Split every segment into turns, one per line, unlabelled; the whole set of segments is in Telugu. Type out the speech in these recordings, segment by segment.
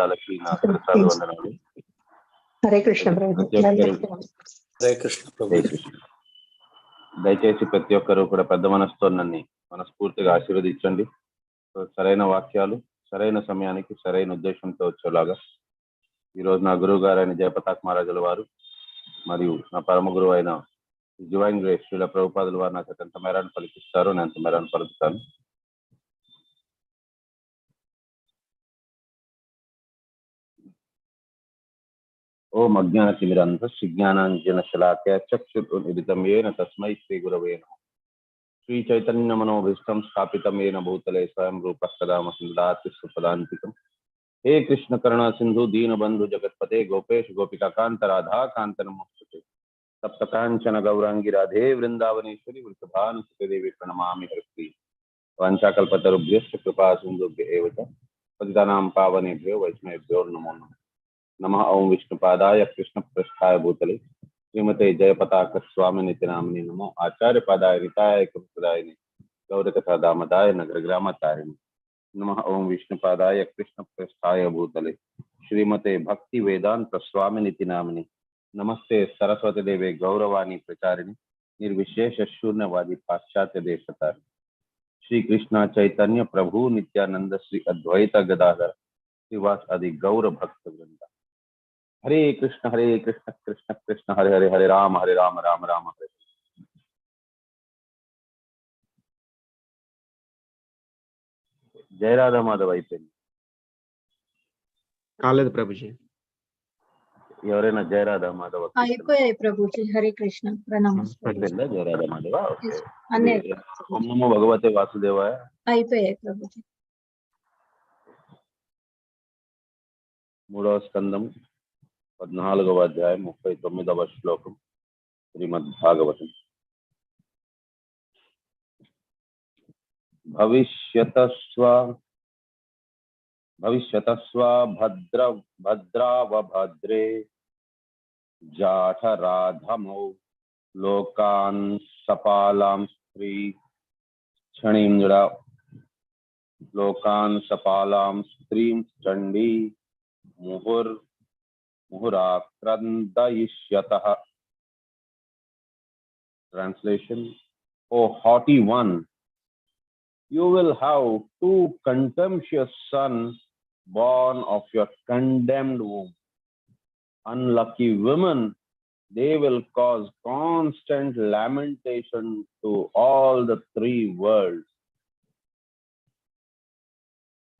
పాదాలకి నా శిరసాలు వందనాలు.
హరే కృష్ణ ప్రభు.
హరే కృష్ణ ప్రభు.
దయచేసి ప్రతి ఒక్కరు కూడా పెద్ద మనసుతో నన్ను మనస్ఫూర్తిగా ఆశీర్వదించండి. సరైన వాక్యాలు సరైన సమయానికి సరైన ఉద్దేశంతో వచ్చేలాగా ఈరోజు నా గురువు గారు అయిన జయపతాక్ మహారాజుల వారు మరియు నా పరమ గురువు అయిన డివైన్ గ్రేస్ శ్రీల ప్రభుపాదుల వారు నాకు ఎంత మేరాన్ని పలికిస్తారో నేను అంత మేరాన్ని పలుకుతాను. ఓం అజ్ఞానతిమిరంధస్య జ్ఞానాంజనశలాకయ చక్షురున్మిలితం యేన తస్మై శ్రీ గురవే నమః. శ్రీ చైతన్య మనోభీష్టం స్థాపితం యేన భూతలే స్వయం రూపః సదా మహీందాతి సుపదాంతికం. హే కృష్ణ కరుణా సింధు దీనబంధు జగత్పతే గోపేష్ గోపికా కాంత రాధా కాంత నమోస్తుతే. సప్త కాంచన గౌరాంగి రాధే వృందావనేశ్వరి వృషభానుసుతే దేవి ప్రణమామి హరిప్రియ. వాంఛాకల్పతరుభ్యశ్చ కృపా సింధుభ్య ఏవ చ పతితానాం పావనేభ్యో వైష్ణవేభ్యో నమో నమః. नमः ओं विष्णुपादाय कृष्ण पृष्ठाय भूतले श्रीमते जयपताक स्वामिनिति नामिने नमो आचार्य पादाय निताय कृपदायिने गौरकथा दामदाय नगर ग्रामतारिणे नमः ओं विष्णुपादाय कृष्ण पृष्ठाय भूतले श्रीमते भक्ति वेदांत स्वामिनिति नामिने नमस्ते सरस्वती देवे गौरवाणी प्रचारिणे निर्विशेष शून्यवादी पाश्चात्य देशतारिणे श्री कृष्ण चैतन्य प्रभु नित्यानंद श्री अद्वैत गदाधर श्रीवास आदि गौर भक्त वृंद. हरे कृष्ण कृष्ण कृष्ण हरे हरे हरे राम राम राम हरे. जय राधा माधव అయిపోయింది
కాలేదు ప్రభుజీ.
ఎవరైనా జయ రాధా మాధవ
అయిపోయాయి ప్రభుజీ. హరే కృష్ణ ప్రణామం.
జయ రాధా మాధవ
అన్నీ
ఓం నమో భగవతే వాసుదేవాయ
అయిపోయాయి ప్రభుజీ.
3వ స్కందం 14వ అధ్యాయం 39వ శ్లోకం శ్రీమద్ భాగవతం. భవిష్యతస్వ భద్రావభద్రే జాఠరాధమౌ లోకాన్ సపాలాం స్త్రీ క్షణీంద్ర లోకాన్ సపాలాం స్త్రీం Chandi muhurakrandayishyatah. Translation: O haughty one, you will have two contemptuous sons born of your condemned womb. Unlucky women, they will cause constant lamentation to all the three worlds.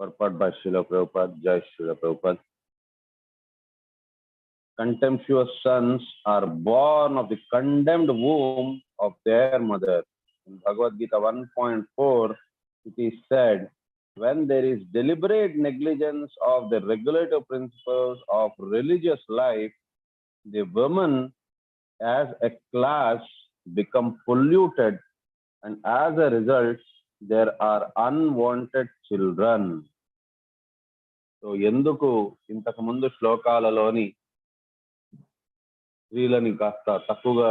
Purport by Srila Prabhupada. Jai Srila Prabhupada. Contemptuous sons are born of the condemned womb of their mother. In Bhagavad Gita 1.4, it is said, when there is deliberate negligence of the regulative principles of religious life, the women as a class become polluted, and as a result, there are unwanted children. So, ఎందుకు ఇంతకు ముందు శ్లోకాలలోని స్త్రీలని కాస్త తక్కువగా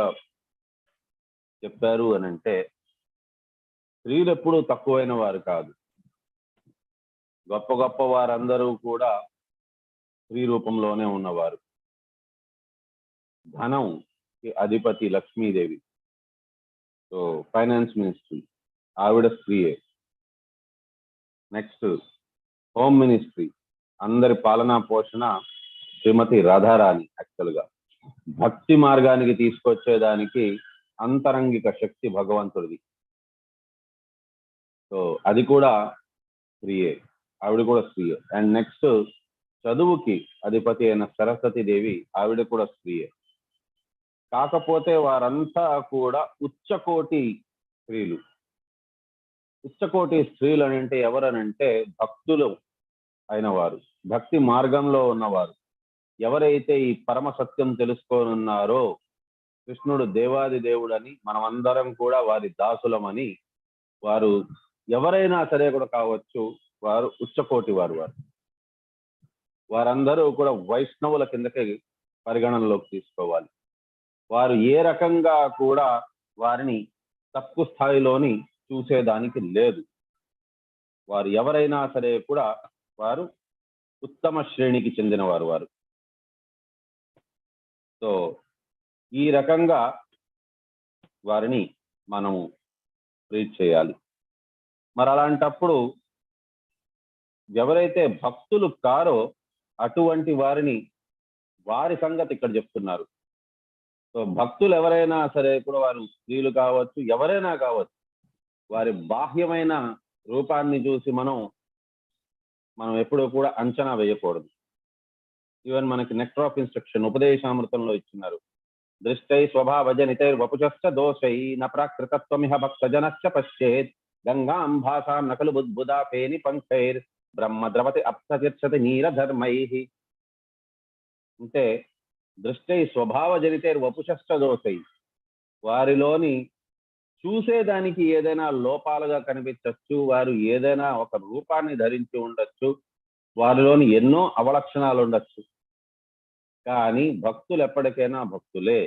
చెప్పారు అని అంటే, స్త్రీలు ఎప్పుడూ తక్కువైన వారు కాదు. గొప్ప గొప్ప వారందరూ కూడా స్త్రీ రూపంలోనే ఉన్నవారు. ధనంకి అధిపతి లక్ష్మీదేవి, సో ఫైనాన్స్ మినిస్ట్రీ ఆవిడ స్త్రీయే. నెక్స్ట్ హోమ్ మినిస్ట్రీ, అందరి పాలనా పోషణ శ్రీమతి రాధారాణి. యాక్చువల్గా భక్తి మార్గానికి తీసుకొచ్చేదానికి అంతరంగిక శక్తి భగవంతుడిది. సో అది కూడా స్త్రీయే, ఆవిడ కూడా స్త్రీయే. అండ్ నెక్స్ట్ చదువుకి అధిపతి అయిన సరస్వతి దేవి, ఆవిడ కూడా స్త్రీయే. కాకపోతే వారంతా కూడా ఉచ్చకోటి స్త్రీలు. ఉచ్చకోటి స్త్రీలు అని అంటే ఎవరనంటే భక్తులు అయిన వారు, భక్తి మార్గంలో ఉన్నవారు. ఎవరైతే ఈ పరమ సత్యం తెలుసుకోనున్నారో, కృష్ణుడు దేవాది దేవుడని, మనమందరం కూడా వారి దాసులమని, వారు ఎవరైనా సరే కూడా కావచ్చు, వారు ఉచ్చకోటి వారు. వారందరూ కూడా వైష్ణవుల కిందకి పరిగణనలోకి తీసుకోవాలి. వారు ఏ రకంగా కూడా వారిని తక్కువ స్థాయిలోని చూసేదానికి లేదు. వారు ఎవరైనా సరే కూడా వారు ఉత్తమ శ్రేణికి చెందిన వారు. సో ఈ రకంగా వారిని మనము ట్రీట్ చేయాలి. మరి అలాంటప్పుడు ఎవరైతే భక్తులు కారో అటువంటి వారి సంగతి ఇక్కడ చెప్తున్నారు. సో భక్తులు ఎవరైనా సరే కూడా, వారు స్త్రీలు కావచ్చు, ఎవరైనా కావచ్చు, వారి బాహ్యమైన రూపాన్ని చూసి మనం ఎప్పుడూ కూడా అంచనా వేయకూడదు. ఈవెన్ మనకి నెక్టర్ ఆఫ్ ఇన్స్ట్రక్షన్ ఉపదేశామృతంలో ఇచ్చినారు. దృష్టై స్వభావజనితైర్ వపుషశ్చ దోషై న ప్రాకృతత్వమిహ భక్తజనశ్చ పశ్చేత్ గంగాం భాసాం నకలు బుద్బుదాపేని పంకైర్ బ్రహ్మ ద్రవతి అప్తతిర్చతి నీరధర్మై. అంటే దృష్టై స్వభావజనితైర్ వపుషశ్చ దోషై, వారిలోని చూసేదానికి ఏదైనా లోపాలుగా కనిపించవచ్చు, వారు ఏదైనా ఒక రూపాన్ని ధరించి ఉండొచ్చు, వారిలోని ఎన్నో అవలక్షణాలు ఉండొచ్చు. కానీ భక్తులు ఎప్పటికైనా భక్తులే.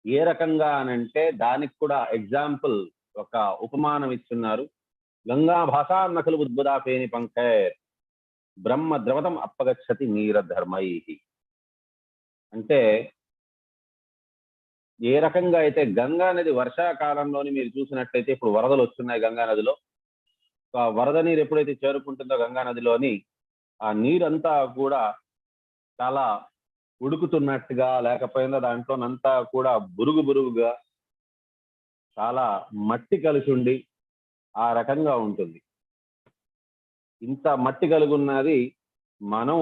ఏ రకంగా అనంటే దానికి కూడా ఎగ్జాంపుల్, ఒక ఉపమానం ఇస్తున్నారు. గంగా భాషా నకలు ఉద్బుదాపేని పంకైర్ బ్రహ్మ ద్రవతం అప్పగచ్చతి నీరధర్మై. అంటే ఏ రకంగా అయితే గంగా నది వర్షాకాలంలోని మీరు చూసినట్లయితే, ఇప్పుడు వరదలు వస్తున్నాయి గంగా నదిలో. ఆ వరద నీరు ఎప్పుడైతే చేరుకుంటుందో గంగా నదిలోని, ఆ నీరంతా కూడా చాలా ఉడుకుతున్నట్టుగా, లేకపోయినా దాంట్లోనంతా కూడా బురుగుగా చాలా మట్టి కలిసి ఉండి ఆ రకంగా ఉంటుంది. ఇంత మట్టి కలిగి ఉన్నది మనం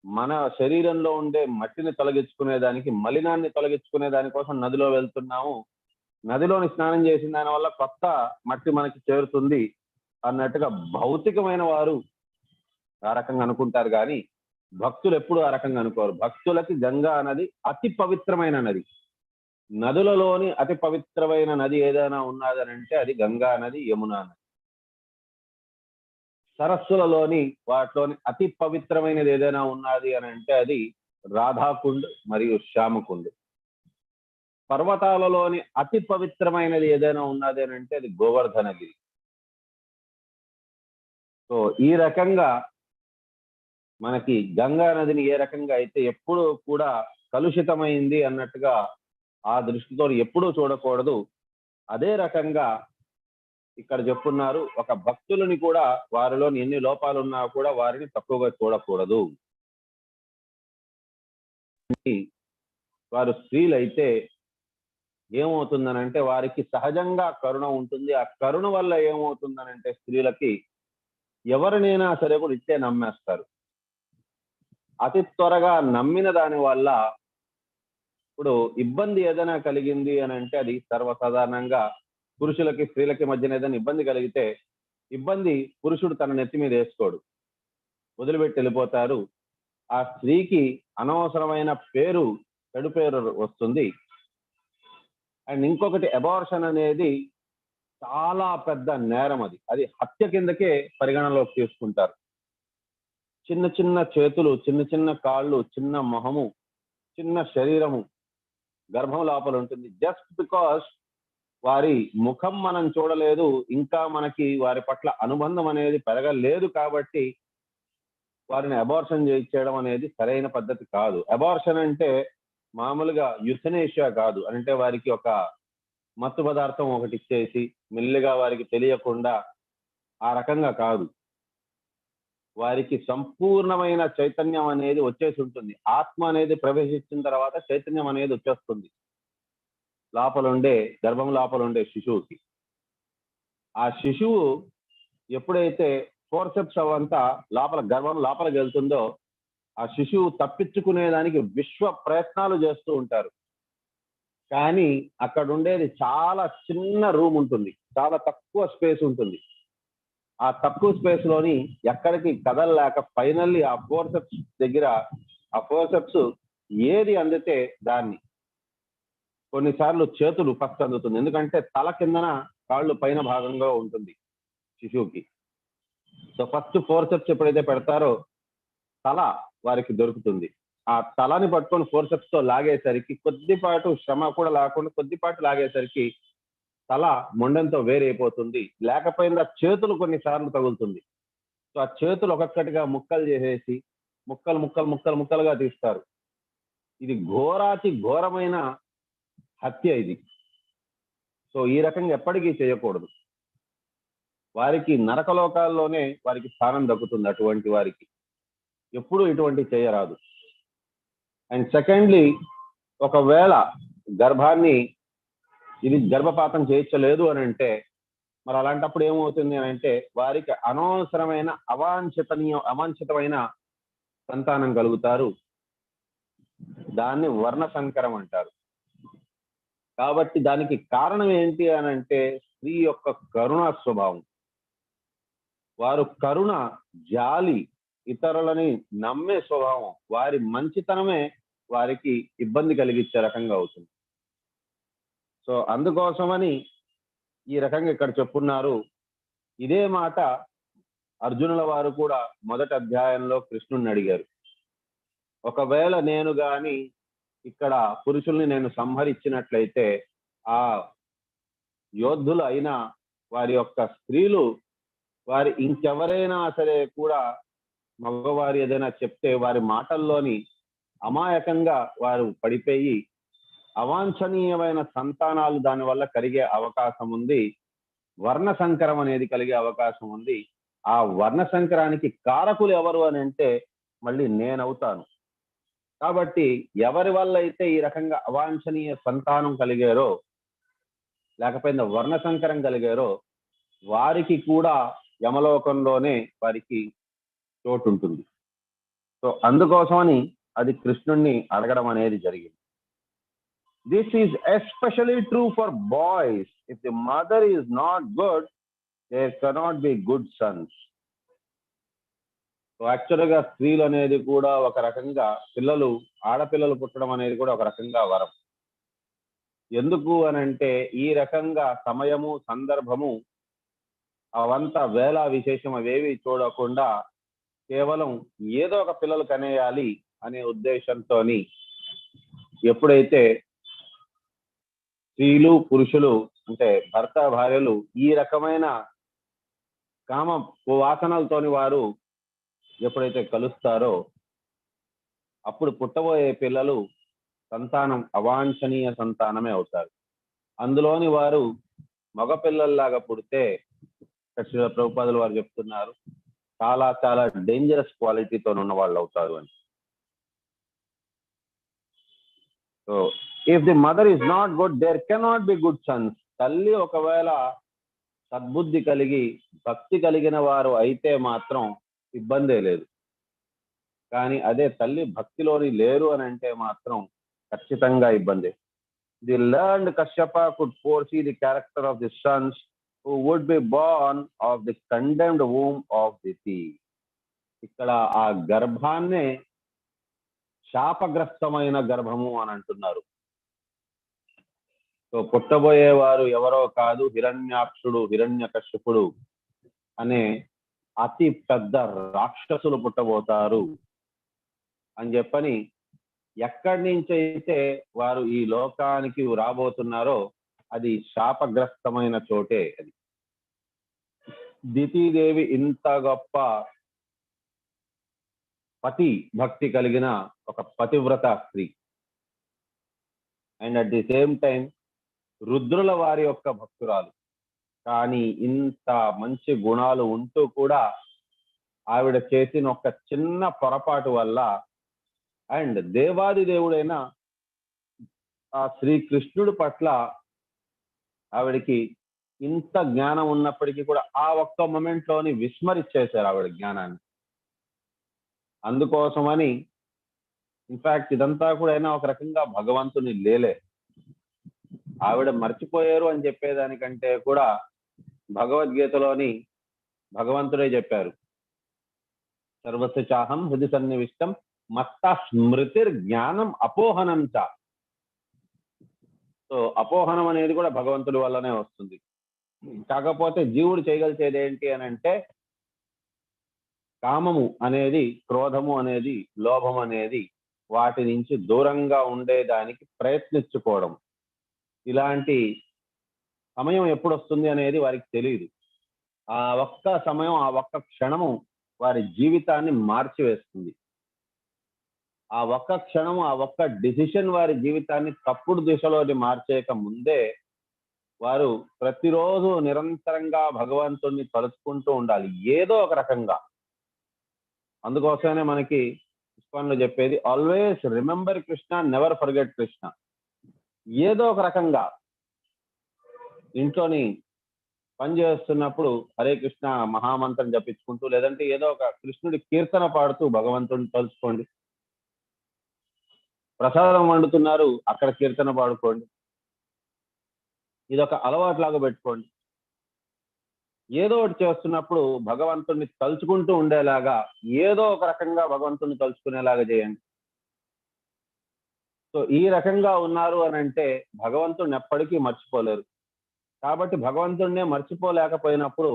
మన శరీరంలో ఉండే మట్టిని తొలగించుకునేదానికి, మలినాన్ని తొలగించుకునే దానికోసం నదిలో వెళ్తున్నాము. నదిలోని స్నానం చేసిన దాని వల్ల కొత్త మట్టి మనకి చేరుతుంది అన్నట్టుగా భౌతికమైన వారు ఆ రకంగా అనుకుంటారు. కానీ భక్తులు ఎప్పుడు ఆ రకంగా అనుకోరు. భక్తులకి గంగా నది అతి పవిత్రమైన నది. నదులలోని అతి పవిత్రమైన నది ఏదైనా ఉన్నదనంటే అది గంగా నది, యమునా నది. సరస్సులలోని వాటిలోని అతి పవిత్రమైనది ఏదైనా ఉన్నది అని అంటే అది రాధాకుండ్ మరియు శ్యామకుండ్. పర్వతాలలోని అతి పవిత్రమైనది ఏదైనా ఉన్నది అని అంటే అది గోవర్ధనగిరి. సో ఈ రకంగా మనకి గంగా నదిని ఏ రకంగా అయితే ఎప్పుడూ కూడా కలుషితమైంది అన్నట్టుగా ఆ దృష్టితో ఎప్పుడూ చూడకూడదు. అదే రకంగా ఇక్కడ చెప్పున్నారు, ఒక భక్తులని కూడా వారిలోని ఎన్ని లోపాలు ఉన్నా కూడా వారిని తక్కువగా చూడకూడదు. వారు స్త్రీలైతే ఏమవుతుందనంటే వారికి సహజంగా కరుణ ఉంటుంది. ఆ కరుణ వల్ల ఏమవుతుందనంటే స్త్రీలకి ఎవరినైనా సరే కూడా ఇట్టే నమ్మేస్తారు. అతి త్వరగా నమ్మిన దాని వల్ల ఇప్పుడు ఇబ్బంది ఏదైనా కలిగింది అని అంటే అది సర్వసాధారణంగా పురుషులకి స్త్రీలకి మధ్యన ఏదైనా ఇబ్బంది కలిగితే ఇబ్బంది పురుషుడు తన నెత్తి మీద వేసుకోడు, వదిలిపెట్టి వెళ్ళిపోతారు. ఆ స్త్రీకి అనవసరమైన చెడు పేరు వస్తుంది. అండ్ ఇంకొకటి, అబార్షన్ అనేది చాలా పెద్ద నేరం. అది హత్య కిందకే పరిగణలోకి తీసుకుంటారు. చిన్న చిన్న చేతులు, చిన్న చిన్న కాళ్ళు, చిన్న మొహము, చిన్న శరీరము గర్భం లోపల ఉంటుంది. జస్ట్ బికాస్ వారి ముఖం మనం చూడలేదు, ఇంకా మనకి వారి పట్ల అనుబంధం అనేది పెరగలేదు కాబట్టి వారిని అబార్షన్ చేయించడం అనేది సరైన పద్ధతి కాదు. అబార్షన్ అంటే మామూలుగా యుథనేషియా కాదు. అంటే వారికి ఒక మత్తు పదార్థం ఒకటి ఇచ్చేసి మెల్లిగా వారికి తెలియకుండా ఆ రకంగా కాదు. వారికి సంపూర్ణమైన చైతన్యం అనేది వచ్చేసి ఉంటుంది. ఆత్మ అనేది ప్రవేశించిన తర్వాత చైతన్యం అనేది వచ్చేస్తుంది గర్భం లోపల ఉండే శిశువుకి. ఆ శిశువు ఎప్పుడైతే ఫోర్సెప్స్ అవంతా గర్భం లోపలికి వెళ్తుందో ఆ శిశువు తప్పించుకునేదానికి విశ్వ ప్రయత్నాలు చేస్తూ ఉంటారు. కానీ అక్కడ ఉండేది చాలా చిన్న రూమ్ ఉంటుంది, చాలా తక్కువ స్పేస్ ఉంటుంది. ఆ తక్కువ స్పేస్ లోని ఎక్కడికి కదలలేక ఫైనల్లీ ఆ ఫోర్సెప్స్ దగ్గర ఆ ఫోర్సెప్స్ ఏది అందితే దాన్ని, కొన్నిసార్లు చేతులు ఫస్ట్ అందుతుంది, ఎందుకంటే తల కిందన కాళ్ళు పైన భాగంగా ఉంటుంది శిశువుకి. సో ఫస్ట్ ఫోర్సెప్స్ ఎప్పుడైతే పెడతారో తల వారికి దొరుకుతుంది. ఆ తలని పట్టుకొని ఫోర్సెప్స్ తో లాగేసరికి కొద్దిపాటు శ్రమ కూడా లేకుండా కొద్దిపాటు లాగేసరికి తల మొండంతో వేరైపోతుంది. లేకపోయినా చేతులు కొన్నిసార్లు తగులుతుంది. సో ఆ చేతులు ఒక్కొక్కటిగా ముక్కలు చేసేసి ముక్కలు ముక్కలు ముక్కలు ముక్కలుగా తీస్తారు. ఇది ఘోరాతి ఘోరమైన హత్య ఇది. సో ఈ రకంగా ఎప్పటికీ చేయకూడదు. వారికి నరకలోకాల్లోనే వారికి స్థానం దక్కుతుంది. అటువంటి వారికి ఎప్పుడు ఇటువంటి చేయరాదు. అండ్ సెకండ్లీ, ఒకవేళ గర్భాన్ని ఇది గర్భపాతం చేయించలేదు అని అంటే మరి అలాంటప్పుడు ఏమవుతుంది అని అంటే వారికి అనవసరమైన అవాంఛితమైన సంతానం కలుగుతారు. దాన్ని వర్ణ సంకరం అంటారు. కాబట్టి దానికి కారణం ఏంటి అని అంటే స్త్రీ యొక్క కరుణ స్వభావం. వారు కరుణ, జాలి, ఇతరులని నమ్మే స్వభావం, వారి మంచితనమే వారికి ఇబ్బంది కలిగించే రకంగా అవుతుంది. సో అందుకోసమని ఈ రకంగా ఇక్కడ చెప్పున్నారు. ఇదే మాట అర్జునుల వారు కూడా మొదటి అధ్యాయంలో కృష్ణుని అడిగారు. ఒకవేళ నేను గాని ఇక్కడ పురుషుల్ని నేను సంహరించినట్లయితే ఆ యోధులు అయిన వారి యొక్క స్త్రీలు వారి ఇంకెవరైనా సరే కూడా మగవారు ఏదైనా చెప్తే వారి మాటల్లోని అమాయకంగా వారు పడిపోయి అవాంఛనీయమైన సంతానాలు దానివల్ల కలిగే అవకాశం ఉంది. వర్ణ సంకరం అనేది కలిగే అవకాశం ఉంది. ఆ వర్ణ సంకరానికి కారకులు ఎవరు అని అంటే మళ్ళీ నేనవుతాను. కాబట్టి ఎవరి వల్ల అయితే ఈ రకంగా అవాంఛనీయ సంతానం కలిగారో లేకపోతే వర్ణ సంకరం కలిగారో వారికి కూడా యమలోకంలోనే వారికి చోటు ఉంటుంది. సో అందుకోసమని అది కృష్ణుణ్ణి అడగడం అనేది జరిగింది. This is especially true for boys. If the mother is not good, there cannot be good sons. So యాక్చువల్గా స్త్రీలు అనేది కూడా ఒక రకంగా ఆడపిల్లలు పుట్టడం అనేది కూడా ఒక రకంగా వరం. ఎందుకు అనంటే ఈ రకంగా సమయము, సందర్భము అవంతా వేళ విశేషం అవేవి చూడకుండా కేవలం ఏదో ఒక పిల్లలు కనేయాలి అనే ఉద్దేశంతో ఎప్పుడైతే స్త్రీలు, పురుషులు అంటే భర్త, భార్యలు ఈ రకమైన కామ వాసనలతోని వారు ఎప్పుడైతే కలుస్తారో అప్పుడు పుట్టబోయే పిల్లలు సంతానం అవాంఛనీయ సంతానమే అవుతారు. అందులోని వారు మగపిల్లల్లాగా పుడితే శ్రీల ప్రభుపాదులు వారు చెప్తున్నారు చాలా చాలా డేంజరస్ క్వాలిటీతో ఉన్న వాళ్ళు అవుతారు అని. So if the mother is not good, there cannot be good sons. తల్లి ఒకవేళ సద్బుద్ధి కలిగి భక్తి కలిగిన వారు అయితే మాత్రం ఇబ్బందే లేదు. కానీ అదే తల్లి భక్తిలోని లేరు అని అంటే మాత్రం ఖచ్చితంగా ఇబ్బంది. The learned Kashyapa could foresee the character of the sons who would be born of the condemned womb of the sea. ఇక్కడ ఆ గర్భాన్నే శాపగ్రస్తమైన గర్భము అని అంటున్నారు. సో పుట్టబోయేవారు ఎవరో కాదు, హిరణ్యాక్షుడు, హిరణ్యకశ్యపుడు అనే అతి పెద్ద రాక్షసులు పుట్టబోతారు అని చెప్పని ఎక్కడి నుంచి అయితే వారు ఈ లోకానికి రాబోతున్నారో అది శాపగ్రస్తమైన చోటే. అది దితీదేవి ఇంత గొప్ప పతి భక్తి కలిగిన ఒక పతివ్రత స్త్రీ. And at the same time రుద్రుల వారి యొక్క భక్తురాలు. కానీ ఇంత మంచి గుణాలు ఉంటూ కూడా ఆవిడ చేసిన ఒక చిన్న పొరపాటు వల్ల అండ్ దేవాది దేవుడైన ఆ శ్రీకృష్ణుడి పట్ల ఆవిడికి ఇంత జ్ఞానం ఉన్నప్పటికీ కూడా ఆ ఒక్క మొమెంట్ లోని విస్మరించేశారు ఆవిడ జ్ఞానాన్ని. అందుకోసమని ఇన్ఫాక్ట్ ఇదంతా కూడా అయినా ఒక రకంగా భగవంతుని లేలే. ఆవిడ మర్చిపోయారు అని చెప్పేదానికంటే కూడా భగవద్గీతలోని భగవంతుడే చెప్పారు, సర్వస్య చాహం హృది సన్నివిష్టం మత్త స్మృతిర్ జ్ఞానం అపోహనం చ. సో అపోహనం అనేది కూడా భగవంతుడి వల్లనే వస్తుంది. కాకపోతే జీవుడు చేయగలిచేది ఏంటి అని అంటే కామము అనేది, క్రోధము అనేది, లోభం అనేది వాటి నుంచి దూరంగా ఉండేదానికి ప్రయత్నించుకోవడం. ఇలాంటి సమయం ఎప్పుడు వస్తుంది అనేది వారికి తెలియదు. ఆ ఒక్క సమయం, ఆ ఒక్క క్షణము వారి జీవితాన్ని మార్చివేస్తుంది. ఆ ఒక్క క్షణం, ఆ ఒక్క డిసిషన్ వారి జీవితాన్ని తప్పుడు దిశలోని మార్చేయక ముందే వారు ప్రతిరోజు నిరంతరంగా భగవంతుణ్ణి తలుచుకుంటూ ఉండాలి ఏదో ఒక రకంగా. అందుకోసమే మనకి ఇస్కాన్లో చెప్పేది always remember Krishna, never forget Krishna. ఏదో ఒక రకంగా ఇంట్లోని పని చేస్తున్నప్పుడు హరే కృష్ణ మహామంత్రం జపించుకుంటూ, లేదంటే ఏదో ఒక కృష్ణుడి కీర్తన పాడుతూ భగవంతుడిని తలుచుకోండి. ప్రసాదం వండుతున్నారు, అక్కడ కీర్తన పాడుకోండి. ఇదొక అలవాట్లాగా పెట్టుకోండి. ఏదో ఒకటి చేస్తున్నప్పుడు భగవంతుడిని తలుచుకుంటూ ఉండేలాగా, ఏదో ఒక రకంగా భగవంతుడిని తలుచుకునేలాగా చేయండి. సో ఈ రకంగా ఉన్నారు అని అంటే భగవంతుడిని ఎప్పటికీ మర్చిపోలేరు. కాబట్టి భగవంతుడినే మర్చిపోలేకపోయినప్పుడు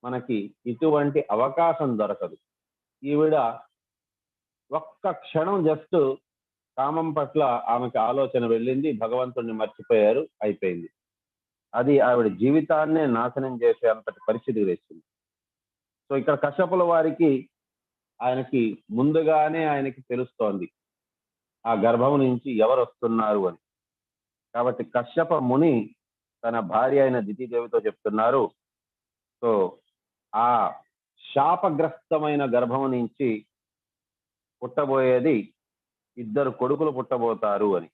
మనకి ఇటువంటి అవకాశం దొరకదు. ఈవిడ ఒక్క క్షణం జస్ట్ కామం పట్ల ఆమెకి ఆలోచన వెళ్ళింది, భగవంతుడిని మర్చిపోయారు, అయిపోయింది. అది ఆవిడ జీవితాన్నే నాశనం చేసే అంతటి పరిస్థితి తెచ్చింది. సో ఇక్కడ కశ్యపుల వారికి ఆయనకి ముందుగానే ఆయనకి తెలుస్తోంది ఆ గర్భం నుంచి ఎవరు వస్తున్నారు అని. కాబట్టి కశ్యప ముని తన భార్య అయిన దితిదేవితో చెప్తున్నారు, సో ఆ శాపగ్రస్తమైన గర్భం నుంచి పుట్టబోయేది ఇద్దరు కొడుకులు పుట్టబోతారు అని.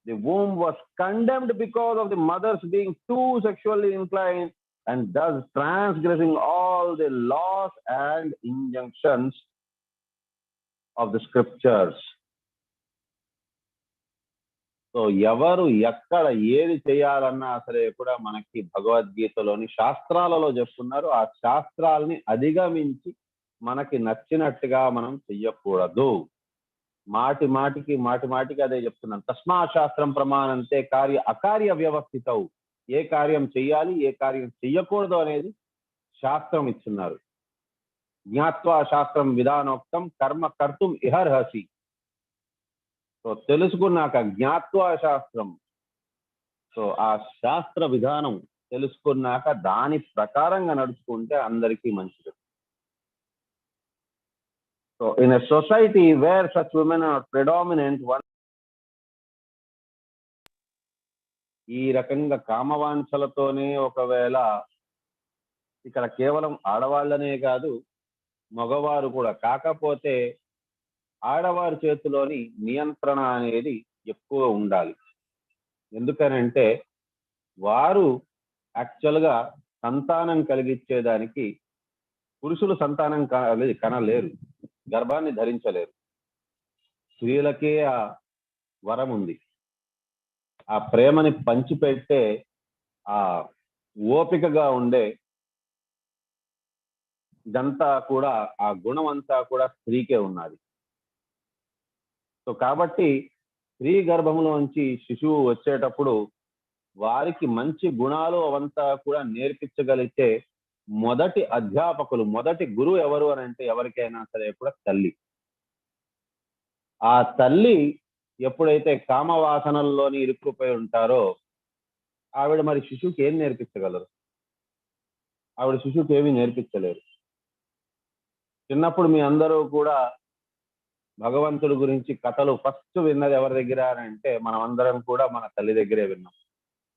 The womb was condemned because of the mothers being too sexually inclined and thus transgressing all the laws and injunctions of the scriptures. So ఎవరు ఎక్కడ ఏది చేయాలన్నా సరే కూడా మనకి భగవద్గీతలోని శాస్త్రాలలో చెప్తున్నారు. ఆ శాస్త్రాలని అధిగమించి మనకి నచ్చినట్టుగా మనం చెయ్యకూడదు. మాటి మాటికి అదే చెప్తున్నాను. తస్మా శాస్త్రం ప్రమాణంతే కార్య అకార్య వ్యవస్థితవు. ఏ కార్యం చెయ్యాలి, ఏ కార్యం చెయ్యకూడదు అనేది శాస్త్రం ఇస్తున్నారు. జ్ఞాత్వా శాస్త్రం విధానోక్తం కర్మ కర్తుం ఇహర్హసి. సో తెలుసుకున్నాక జ్ఞాత్వా శాస్త్రం, సో ఆ శాస్త్ర విధానం తెలుసుకున్నాక దాని ప్రకారంగా నడుచుకుంటే అందరికీ మంచిది. So in a society where such women are predominant, ఈ రకంగా కామవాంఛలతోనే ఒకవేళ ఇక్కడ కేవలం ఆడవాళ్ళనే కాదు మగవారు కూడా, కాకపోతే ఆడవారి చేతిలోని నియంత్రణ అనేది ఎక్కువ ఉండాలి. ఎందుకనంటే వారు యాక్చువల్గా సంతానం కలిగించేదానికి, పురుషులు సంతానం కనలేరు, గర్భాన్ని ధరించలేరు. స్త్రీలకే ఆ వరం ఉంది. ఆ ప్రేమని పంచిపెట్టే ఆ ఓపికగా ఉండే ఇదంతా కూడా, ఆ గుణం అంతా కూడా స్త్రీకే ఉన్నది. సో కాబట్టి స్త్రీ గర్భంలోంచి శిశువు వచ్చేటప్పుడు వారికి మంచి గుణాలు అవంతా కూడా నేర్పించగలిగితే మొదటి అధ్యాపకులు, మొదటి గురువు ఎవరు అని అంటే ఎవరికైనా సరే కూడా తల్లి. ఆ తల్లి ఎప్పుడైతే కామవాసనల్లోని ఇరుక్కుపోయి ఉంటారో ఆవిడ మరి శిశువుకి ఏం నేర్పించగలరు? ఆవిడ శిశువుకి ఏమీ నేర్పించలేరు. చిన్నప్పుడు మీ అందరూ కూడా భగవంతుడి గురించి కథలు ఫస్ట్ విన్నది ఎవరి దగ్గర అని అంటే మనం అందరం కూడా మన తల్లి దగ్గరే విన్నాం.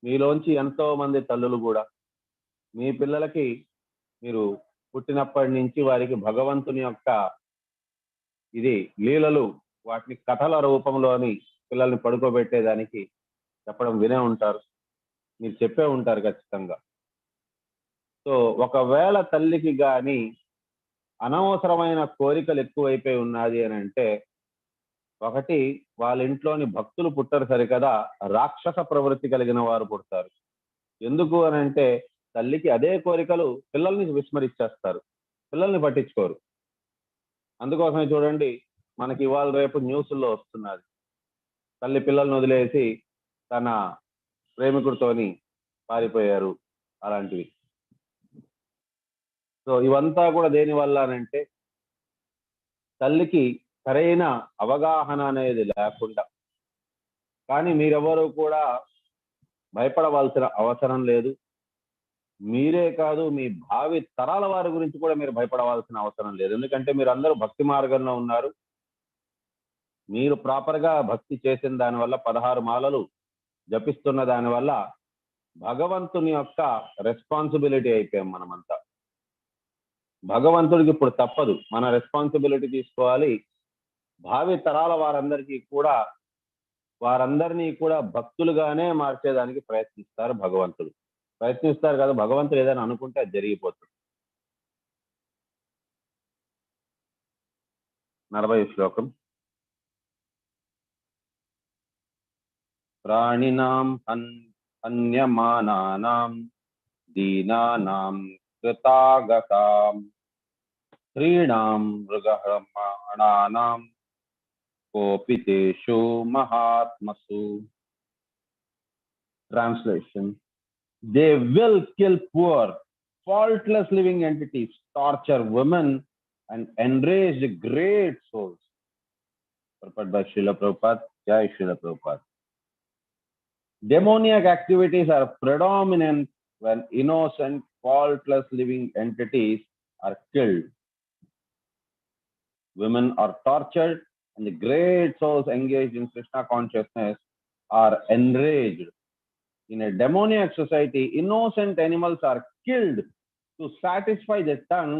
మీలోంచి ఎంతో మంది తల్లులు కూడా మీ పిల్లలకి మీరు పుట్టినప్పటి నుంచి వారికి భగవంతుని యొక్క ఇది లీలలు, వాటిని కథల రూపంలోని పిల్లల్ని పడుకోబెట్టేదానికి చెప్పడం వినే ఉంటారు, మీరు చెప్పే ఉంటారు ఖచ్చితంగా. సో ఒకవేళ తల్లికి కానీ అనవసరమైన కోరికలు ఎక్కువైపోయి ఉన్నది అని అంటే, ఒకటి వాళ్ళ ఇంట్లోని భక్తులు పుట్టరు సరికదా, రాక్షస ప్రవృత్తి కలిగిన వారు పుడతారు. ఎందుకు అని అంటే తల్లికి అదే కోరికలు, పిల్లల్ని విస్మరించేస్తారు, పిల్లల్ని పట్టించుకోరు. అందుకోసమే చూడండి మనకి ఇవాళ రేపు న్యూస్లో వస్తున్నది, తల్లి పిల్లల్ని వదిలేసి తన ప్రేమికుడితోని పారిపోయారు, అలాంటివి. సో ఇవంతా కూడా దేని వల్ల అంటే తల్లికి సరైన అవగాహన అనేది లేకుండా. కానీ మీరెవరూ కూడా భయపడవలసిన అవసరం లేదు. మీరే కాదు, మీ భావి తరాల వారి గురించి కూడా మీరు భయపడవలసిన అవసరం లేదు. ఎందుకంటే మీరు అందరూ భక్తి మార్గంలో ఉన్నారు. మీరు ప్రాపర్గా భక్తి చేసిన దానివల్ల 16 మాలలు జపిస్తున్న దానివల్ల భగవంతుని యొక్క రెస్పాన్సిబిలిటీ అయిపోయాం మనమంతా. భగవంతుడికి ఇప్పుడు తప్పదు, మన రెస్పాన్సిబిలిటీ తీసుకోవాలి. భావి తరాల వారందరినీ కూడా భక్తులుగానే మార్చేదానికి ప్రయత్నిస్తారు భగవంతుడు. ప్రయత్నిస్తారు కదా, భగవంతుడు ఏదైనా అనుకుంటే అది జరిగిపోతుంది. 40వ శ్లోకం. ప్రాణినాం అన్యమానానాం దీనానాం కృతాగతాం స్త్రీణాం మృగహమాణానాం కోపితేషు మహాత్మసు. Translation: They will kill poor, faultless living entities, torture women, and enrage great souls. Purport by Srila Prabhupada. Jai Srila Prabhupada. Demoniac activities are predominant when innocent, faultless living entities are killed. Women are tortured, and the great souls engaged in Krishna consciousness are enraged. In a demoniac society, innocent animals are killed to satisfy the tongue,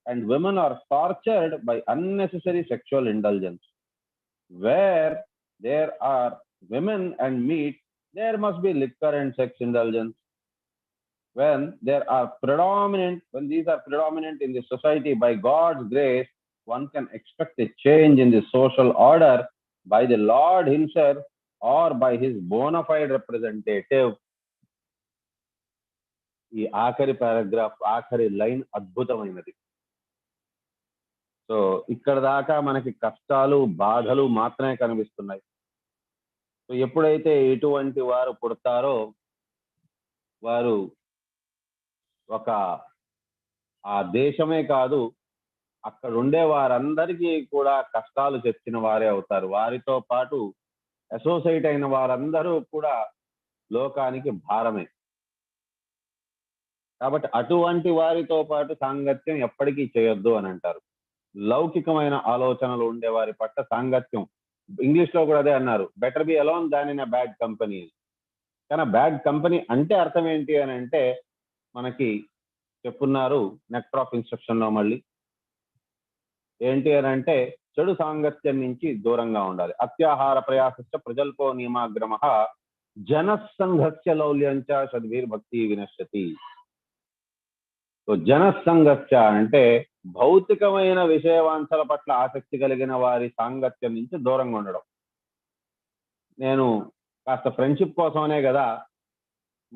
and women are tortured by unnecessary sexual indulgence. Where there are women and meat, there must be liquor and sex indulgence. When these are predominant in the society, by God's grace, one can expect a change in the social order by the Lord himself or by his bona fide representative. ఈ ఆఖరి పారాగ్రాఫ్, ఆఖరి లైన్ అద్భుతమైనది. సో ఇక్కడ దాకా మనకి కష్టాలు, బాధలు మాత్రమే కనిపిస్తున్నాయి. సో ఎప్పుడైతే ఇటువంటి వారు పుడతారో వారు ఆ దేశమే కాదు, అక్కడ ఉండే వారందరికీ కూడా కష్టాలు తెచ్చిన వారే అవుతారు. వారితో పాటు అసోసియేట్ అయిన వారందరూ కూడా లోకానికి భారమే. కాబట్టి అటువంటి వారితో పాటు సాంగత్యం ఎప్పటికీ చేయొద్దు అని అంటారు. లౌకికమైన ఆలోచనలు ఉండే వారి పట్ల సాంగత్యం, ఇంగ్లీష్ లో కూడా అదే అన్నారు, better be alone than in a bad company. కానీ బ్యాడ్ కంపెనీ అంటే అర్థం ఏంటి అని అంటే మనకి చెప్పున్నారు నెక్టర్ ఆఫ్ ఇన్స్ట్రక్షన్ లో. మళ్ళీ ఏంటి అని అంటే చెడు సాంగత్యం నుంచి దూరంగా ఉండాలి. అత్యాహార ప్రయాస ప్రజల్పో నియమాగ్రమ జనసంఘస్య లౌల్యంచ సద్భిర్భక్తి వినశ్యతి. సో జనసంఘస్య అంటే భౌతికమైన విషయవాంఛల పట్ల ఆసక్తి కలిగిన వారి సాంగత్యం నుంచి దూరంగా ఉండడం. నేను కాస్త ఫ్రెండ్షిప్ కోసమనే కదా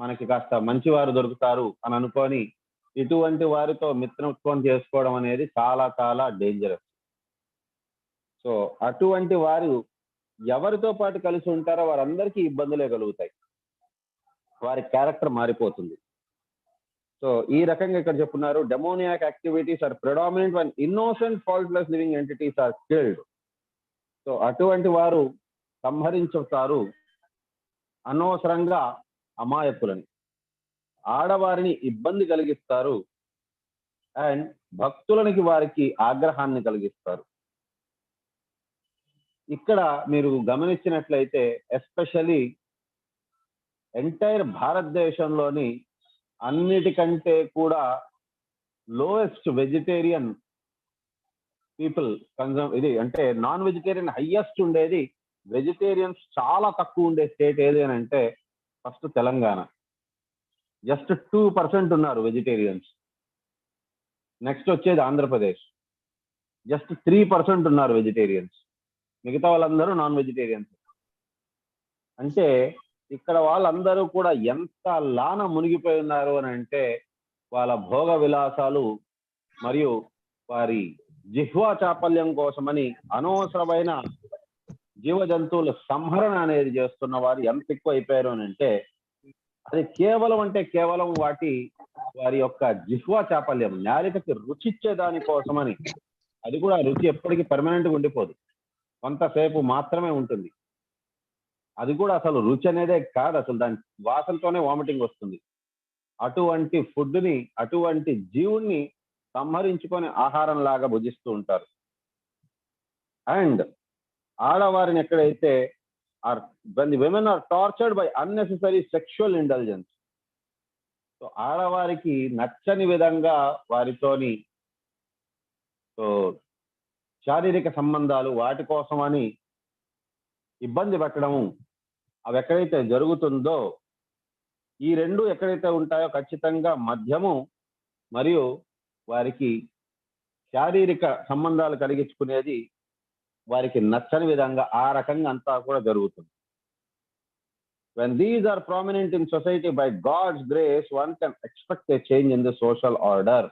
మనకి కాస్త మంచివారు దొరుకుతారు అని అనుకొని ఇటువంటి వారితో మిత్రత్వం చేసుకోవడం అనేది చాలా చాలా డేంజరస్. సో అటువంటి వారు ఎవరితో పాటు కలిసి ఉంటారో వారందరికీ ఇబ్బందులే కలుగుతాయి, వారి క్యారెక్టర్ మారిపోతుంది. సో ఈ రకంగా ఇక్కడ చెప్పున్నారు, demoniac activities are predominant one innocent faultless living entities are killed. So అటువంటి వారు సంహరించుతారు అనవసరంగా అమాయకులని, ఆడవారిని ఇబ్బంది కలిగిస్తారు, అండ్ భక్తులనికి వారికి ఆగ్రహాన్ని కలిగిస్తారు. ఇక్కడ మీరు గమనించినట్లయితే ఎస్పెషలీ ఎంటైర్ భారతదేశంలోని అన్నిటికంటే కూడా లోయెస్ట్ వెజిటేరియన్ పీపుల్ ఇది అంటే నాన్ వెజిటేరియన్ హైయెస్ట్ ఉండేది, వెజిటేరియన్స్ చాలా తక్కువ ఉండే స్టేట్ ఏది అని అంటే ఫస్ట్ తెలంగాణ. జస్ట్ 2% ఉన్నారు వెజిటేరియన్స్. నెక్స్ట్ వచ్చేది ఆంధ్రప్రదేశ్, జస్ట్ 3% ఉన్నారు వెజిటేరియన్స్. మిగతా వాళ్ళందరూ నాన్ వెజిటేరియన్స్. అంటే ఇక్కడ వాళ్ళందరూ కూడా ఎంత లాన మునిగిపోయి ఉన్నారు అని అంటే వాళ్ళ భోగ విలాసాలు మరియు వారి జిహ్వా చాపల్యం కోసమని అనవసరమైన జీవ జంతువుల సంహరణ అనేది చేస్తున్న వారు ఎంత ఎక్కువ అయిపోయారు అని అంటే అది కేవలం వారి యొక్క జిహ్వా చాపల్యం, నాలికకి రుచిచ్చే దానికోసమని. అది కూడా రుచి ఎప్పటికీ పర్మనెంట్గా ఉండిపోదు, కొంతసేపు మాత్రమే ఉంటుంది. అది కూడా అసలు రుచి అనేదే కాదు, అసలు దాని వాసనతోనే వామిటింగ్ వస్తుంది. అటువంటి ఫుడ్ని, అటువంటి జీవుణ్ణి సంహరించుకొని ఆహారం లాగా భుజిస్తూ ఉంటారు. అండ్ ఆడవారిని ఎక్కడైతే when the women are tortured by unnecessary sexual indulgence, so ఆడవారికి నచ్చని విధంగా వారితోని సో శారీరక సంబంధాలు వాటి కోసమని ఇబ్బంది పెట్టడము అవి ఎక్కడైతే జరుగుతుందో, ఈ రెండు ఎక్కడైతే ఉంటాయో ఖచ్చితంగా మద్యము మరియు వారికి శారీరక సంబంధాలు కలిగించుకునేది వారికి నచ్చని విధంగా ఆ రకంగా అంతా కూడా జరుగుతుంది. When these are prominent in society, by God's grace, one can expect a change in the social order.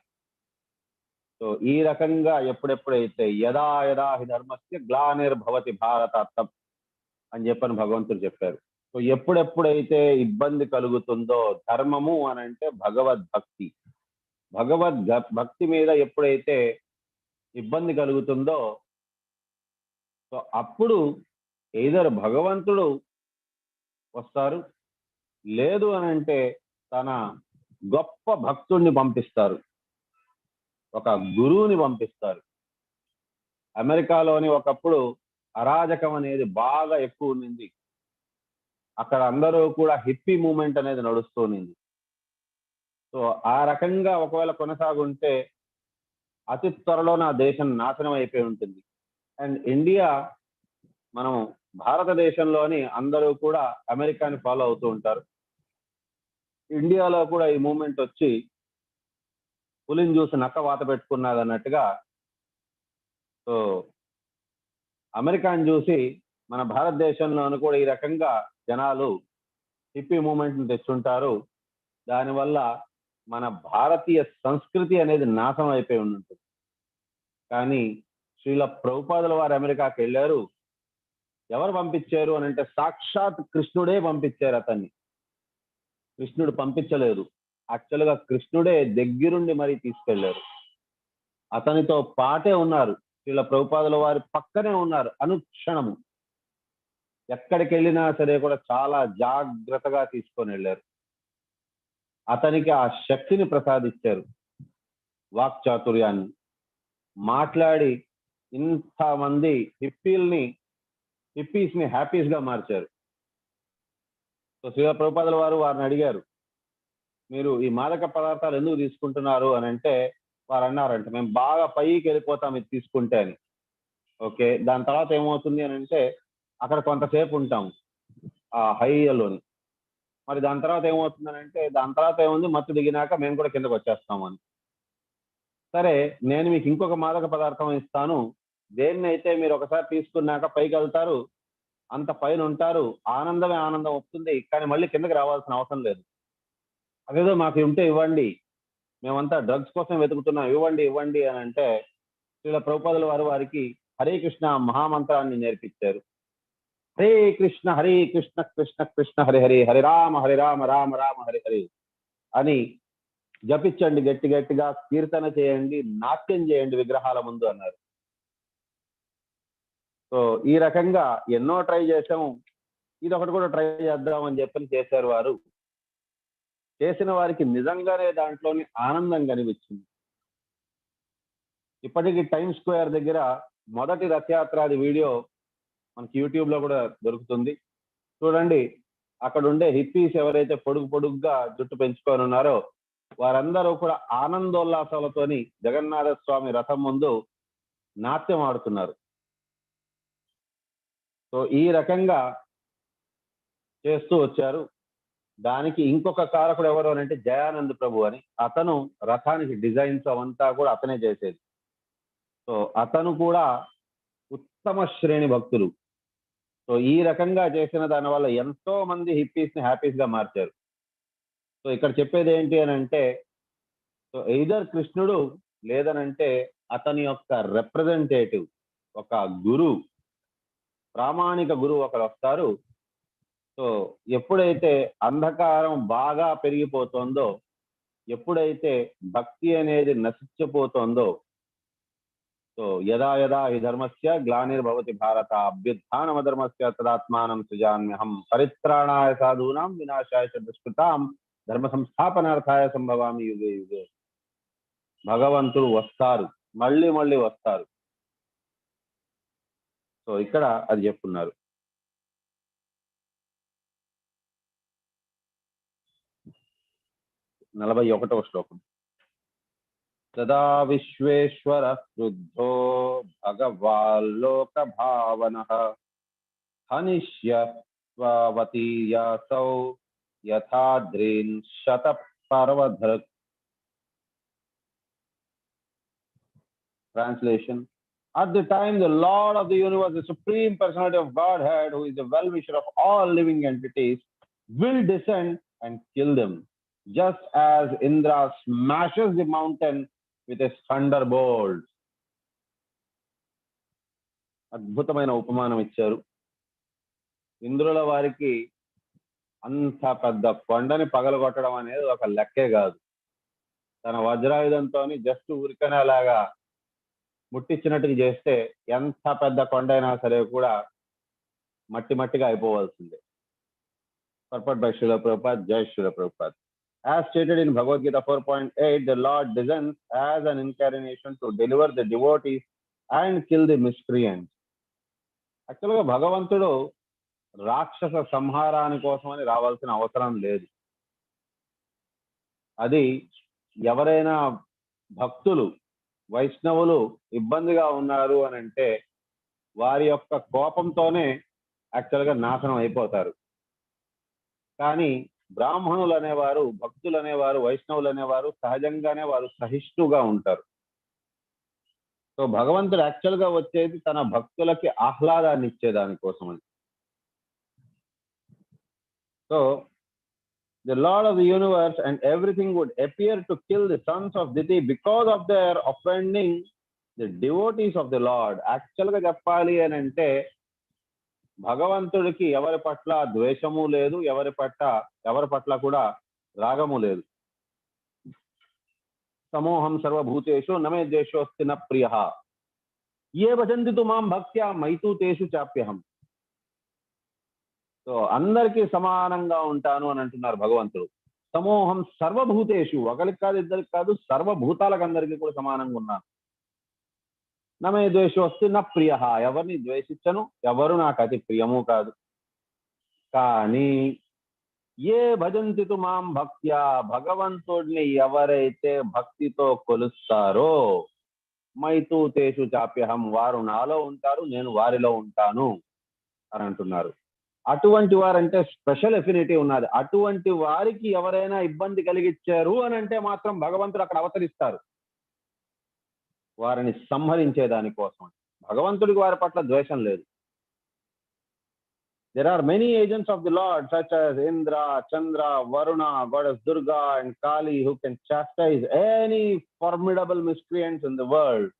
So ఈ రకంగా ఎప్పుడెప్పుడైతే యదా యదా హి ధర్మస్య గ్లానిర్భవతి భారతార్థం అని చెప్పని భగవంతుడు చెప్పారు. సో ఎప్పుడెప్పుడైతే ఇబ్బంది కలుగుతుందో, ధర్మము అని అంటే భగవద్భక్తి, భక్తి మీద ఎప్పుడైతే ఇబ్బంది కలుగుతుందో, సో అప్పుడు ఏదర్ భగవంతుడు వస్తారు, లేదు అని అంటే తన గొప్ప భక్తుడిని పంపిస్తారు, ఒక గురువుని పంపిస్తారు. అమెరికాలోని ఒకప్పుడు అరాజకం అనేది బాగా ఎక్కువ ఉన్నింది. అక్కడ అందరూ కూడా హిప్పీ మూమెంట్ అనేది నడుస్తూ ఉన్నింది. సో ఆ రకంగా ఒకవేళ కొనసాగుంటే అతి త్వరలో నా దేశం నాశనం అయిపోయి ఉంటుంది. అండ్ ఇండియా, మనం భారతదేశంలోని అందరూ కూడా అమెరికాని ఫాలో అవుతూ ఉంటారు. ఇండియాలో కూడా ఈ మూమెంట్ వచ్చి పులిని చూసి నక్క వాత పెట్టుకున్నది అన్నట్టుగా, సో అమెరికాని చూసి మన భారతదేశంలోనూ కూడా ఈ రకంగా జనాలు హిప్పీ మూమెంట్ని తెచ్చుంటారు. దానివల్ల మన భారతీయ సంస్కృతి అనేది నాశనం అయిపోయి ఉంటుంది. కానీ శ్రీల ప్రభుపాదుల వారు అమెరికాకి వెళ్ళారు. ఎవరు పంపించారు అని అంటే సాక్షాత్ కృష్ణుడే పంపించారు అతన్ని. కృష్ణుడు పంపించలేదు, యాక్చువల్గా కృష్ణుడే దగ్గరుండి మరీ తీసుకెళ్లారు. అతనితో పాటే ఉన్నారు, శ్రీల ప్రభుపాదుల వారి పక్కనే ఉన్నారు అనుక్షణము. ఎక్కడికి వెళ్ళినా సరే కూడా చాలా జాగ్రత్తగా తీసుకొని వెళ్ళారు. అతనికి ఆ శక్తిని ప్రసాదించారు, వాక్చాతుర్యాన్ని. మాట్లాడి ఇంతమంది హిప్పీస్ని హ్యాపీస్గా మార్చారు. సో శ్రీల ప్రభుపాదుల వారు వారిని అడిగారు, మీరు ఈ మాదక పదార్థాలు ఎందుకు తీసుకుంటున్నారు అని అంటే, వారు అన్నారంట, మేము బాగా పైకి వెళ్ళిపోతాం ఇది తీసుకుంటే అని. ఓకే, దాని తర్వాత ఏమవుతుంది అని అంటే అక్కడ కొంతసేపు ఉంటాం ఆ హైలోని. మరి దాని తర్వాత ఏమవుతుందని అంటే, దాని తర్వాత ఏముంది, మత్తు దిగినాక మేము కూడా కిందకు వచ్చేస్తామని. సరే, నేను మీకు ఇంకొక మాదక పదార్థం ఇస్తాను, దేన్నైతే మీరు ఒకసారి తీసుకున్నాక పైకి వెళ్తారు, అంత పైన ఉంటారు, ఆనందమే ఆనందం వస్తుంది, కానీ మళ్ళీ కిందకి రావాల్సిన అవసరం లేదు. అదేదో మాకు ఉంటే ఇవ్వండి, మేమంతా డ్రగ్స్ కోసం వెతుకుతున్నాం, ఇవ్వండి ఇవ్వండి అని అంటే శ్రీల ప్రభుపాదుల వారు వారికి హరే కృష్ణ మహామంత్రాన్ని నేర్పించారు. హరే కృష్ణ కృష్ణ కృష్ణ హరి హరి, హరి రామ రామ రామ హరి హరి అని జపించండి, గట్టి గట్టిగా కీర్తన చేయండి, నాట్యం చేయండి విగ్రహాల ముందు అన్నారు. సో ఈ రకంగా ఎన్నో ట్రై చేసాము, ఇదొకటి కూడా ట్రై చేద్దామని చెప్పని చేశారు వారు. చేసిన వారికి నిజంగానే దాంట్లోని ఆనందం కనిపించింది. ఇప్పటికీ టైమ్ స్క్వేర్ దగ్గర మొదటి రథయాత్రాది వీడియో మనకి యూట్యూబ్లో కూడా దొరుకుతుంది, చూడండి. అక్కడ ఉండే హిప్పీస్ ఎవరైతే పొడుగ్గా జుట్టు పెంచుకొని ఉన్నారో వారందరూ కూడా ఆనందోల్లాసాలతోని జగన్నాథ స్వామి రథం ముందు నాట్యం ఆడుతున్నారు. సో ఈ రకంగా చేస్తూ వచ్చారు. దానికి ఇంకొక కారకుడు ఎవరు అని అంటే జయానంద్ ప్రభు అని. అతను రథానికి డిజైన్స్ అవంతా కూడా అతనే చేసేది. సో అతను కూడా ఉత్తమ శ్రేణి భక్తులు. సో ఈ రకంగా చేసిన దాని వల్ల ఎంతో మంది హిప్పీస్ని హ్యాపీస్గా మార్చారు. సో ఇక్కడ చెప్పేది ఏంటి అని అంటే, సో ఎయిదర్ కృష్ణుడు లేదనంటే అతని యొక్క రిప్రజెంటేటివ్, ఒక గురువు, ప్రామాణిక గురువు ఒకరు వస్తారు. సో ఎప్పుడైతే అంధకారం బాగా పెరిగిపోతుందో, ఎప్పుడైతే భక్తి అనేది నశించిపోతుందో, సో యదా యదా హి ధర్మస్య గ్లానిర్భవతి భారత అభ్యుత్థానమధర్మస్య తదాత్మానం సృజామ్యహం పరిత్రాణాయ సాధూనాం వినాశాయ చ దుష్కృతాం ధర్మ సంస్థాపనార్థాయ సంభవామి యుగే యుగే. భగవంతుడు వస్తారు, మళ్ళీ మళ్ళీ వస్తారు. సో ఇక్కడ అది చెప్తున్నారు. 41వ శ్లోకం. తదా Visweswara క్రుద్ధో భగవాల్లోక భావనః హనిష్యత్వవతీయాసౌ యథాద్రీన్ శతపర్వధృక్. Translation: At the time the Lord of the universe, the Supreme Personality of Godhead, who is the well-wisher of all living entities, will descend and kill them, just as Indra smashes the mountain with his thunderbolt. అద్భుతమైన ఉపమానం ఇచ్చారు. ఇంద్రుల వారికి అంత పెద్ద కొండని పగలగొట్టడం అనేది ఒక లెక్కే కాదు. తన వజ్రాయుధంతో జస్ట్ ఊరికనే అలాగా ముట్టించినట్టుగా చేస్తే ఎంత పెద్ద కొండ అయినా సరే కూడా మట్టి మట్టిగా అయిపోవాల్సిందే. Purport by Srila Prabhupada, Jai Srila Prabhupada. As stated in Bhagavad Gita 4.8, the Lord descends as an incarnation to deliver the devotees and kill the miscreants. యాక్చువల్గా భగవంతుడు రాక్షస సంహారాని కోసమని రావాల్సిన అవసరం లేదు. అది ఎవరైనా భక్తులు వైష్ణవులు ఇబ్బందిగా ఉన్నారు అని అంటే వారి యొక్క కోపంతోనే యాక్చువల్గా నాశనం అయిపోతారు. కానీ బ్రాహ్మణులు అనేవారు, భక్తులు అనేవారు, వైష్ణవులు అనేవారు సహజంగానే వారు సహిష్ణుగా ఉంటారు. సో భగవంతుడు యాక్చువల్గా వచ్చేది తన భక్తులకి ఆహ్లాదాన్ని ఇచ్చేదానికోసమని. So the Lord of the universe and everything would appear to kill the sons of Diti because of their offending the devotees of the Lord. యాక్చువల్గా చెప్పాలి అని అంటే భగవంతుడికి ఎవరి పట్ల ద్వేషము లేదు, ఎవరి పట్ల కూడా రాగము లేదు. సమోహం సర్వభూతేషు నమే ద్వేషోస్తి న ప్రియః ఏ భజంతి తు మాం భక్త్యా మైతు తేషు చాప్యహం. సో అందరికీ సమానంగా ఉంటాను అని అంటున్నారు భగవంతుడు. సమోహం సర్వభూతేషు, ఒకరికి కాదు ఇద్దరికి కాదు, సర్వభూతాలకు అందరికీ కూడా సమానంగా ఉన్నాను. నమే ద్వేషోస్తి న ప్రియః, ఎవరిని ద్వేషించను, ఎవరు నాకు అతి ప్రియము కాదు. కానీ ఏ భజంతి తు మాం భక్త్యా, భగవంతుడిని ఎవరైతే భక్తితో కొలుస్తారో మైతు తేషు చాప్యహం, వారు నాలో ఉంటారు, నేను వారిలో ఉంటాను అని అంటున్నారు. అటువంటి వారంటే స్పెషల్ ఎఫినిటీ ఉన్నది. అటువంటి వారికి ఎవరైనా ఇబ్బంది కలిగించారు అని అంటే మాత్రం భగవంతుడు అక్కడ అవతరిస్తారు వారిని సంహరించేదానికోసం. భగవంతుడికి వారి పట్ల ద్వేషం లేదు. There are many agents of the Lord such as Indra, Chandra, Varuna, Goddess Durga and Kali who can chastise any formidable miscreants in the world.